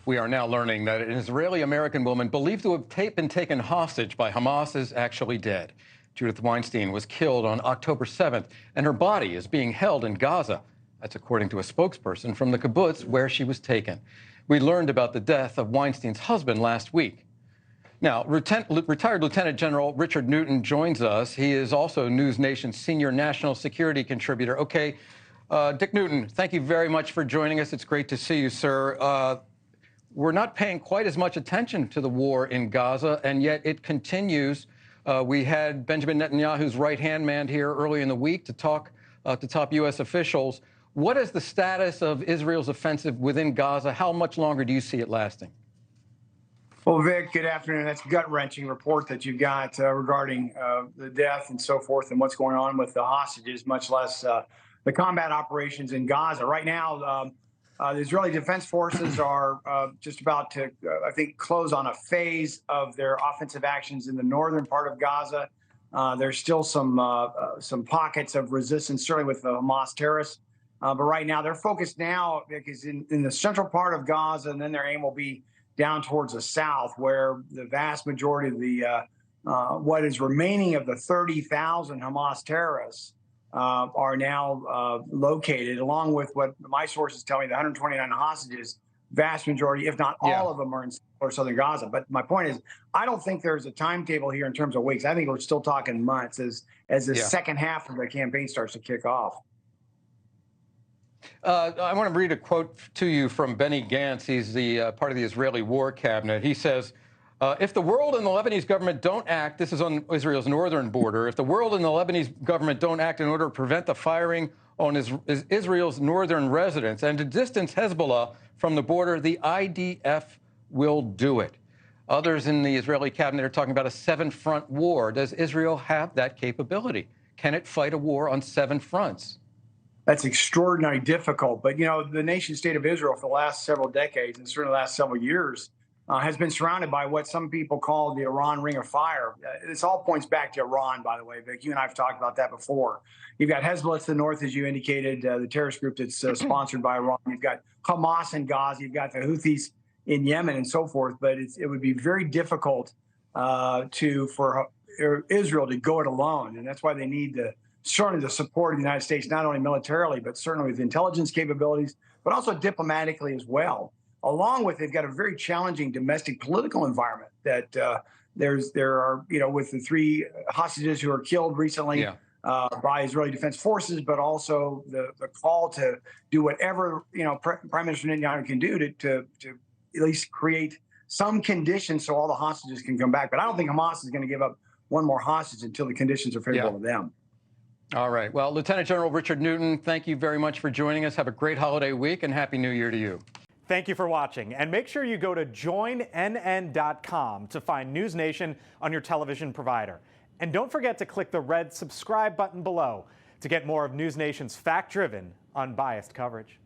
We are now learning that an Israeli-American woman believed to have been taken hostage by Hamas is actually dead. Judith Weinstein was killed on October 7th, and her body is being held in Gaza. That's according to a spokesperson from the kibbutz where she was taken. We learned about the death of Weinstein's husband last week. Now, retired Lieutenant General Richard Newton joins us. He is also NewsNation's senior national security contributor. Okay, Dick Newton, thank you very much for joining us. It's great to see you, sir. We're not paying quite as much attention to the war in Gaza, and yet it continues. We had Benjamin Netanyahu's right-hand man here early in the week to talk to top U.S. officials. What is the status of Israel's offensive within Gaza? How much longer do you see it lasting? Well, Vic, good afternoon. That's a gut-wrenching report that you've got regarding the death and so forth and what's going on with the hostages, much less the combat operations in Gaza. Right now, the Israeli Defense Forces are just about to, I think, close on a phase of their offensive actions in the northern part of Gaza. There's still some pockets of resistance, certainly with the Hamas terrorists. But right now, they're focused now because in the central part of Gaza, and then their aim will be down towards the south, where the vast majority of the what is remaining of the 30,000 Hamas terrorists are now located, along with what my sources tell me, the 129 hostages, vast majority, if not all of them, are in southern Gaza. But my point is, I don't think there's a timetable here in terms of weeks. I think we're still talking months as the second half of the campaign starts to kick off. I want to read a quote to you from Benny Gantz. He's the part of the Israeli war cabinet. He says, if the world and the Lebanese government don't act, this is on Israel's northern border, if the world and the Lebanese government don't act in order to prevent the firing on Israel's northern residents and to distance Hezbollah from the border, the IDF will do it. Others in the Israeli cabinet are talking about a 7-front war. Does Israel have that capability? Can it fight a war on 7 fronts? That's extraordinarily difficult. But, you know, the nation state of Israel for the last several decades, and certainly the last several years, has been surrounded by what some people call the Iran Ring of Fire. This all points back to Iran, by the way, Vic. You and I have talked about that before. You've got Hezbollah to the north, as you indicated, the terrorist group that's sponsored by Iran. You've got Hamas in Gaza. You've got the Houthis in Yemen and so forth. But it would be very difficult for Israel to go it alone. And that's why they need certainly the support of the United States, not only militarily, but certainly with intelligence capabilities, but also diplomatically as well. Along with, they've got a very challenging domestic political environment that there are, you know, with the 3 hostages who were killed recently by Israeli Defense Forces, but also the call to do whatever, you know, Prime Minister Netanyahu can do to at least create some conditions so all the hostages can come back. But I don't think Hamas is going to give up one more hostage until the conditions are favorable to them. All right. Well, Lieutenant General Richard Newton, thank you very much for joining us. Have a great holiday week and Happy New Year to you. Thank you for watching. And make sure you go to joinnn.com to find NewsNation on your television provider. And don't forget to click the red subscribe button below to get more of NewsNation's fact-driven, unbiased coverage.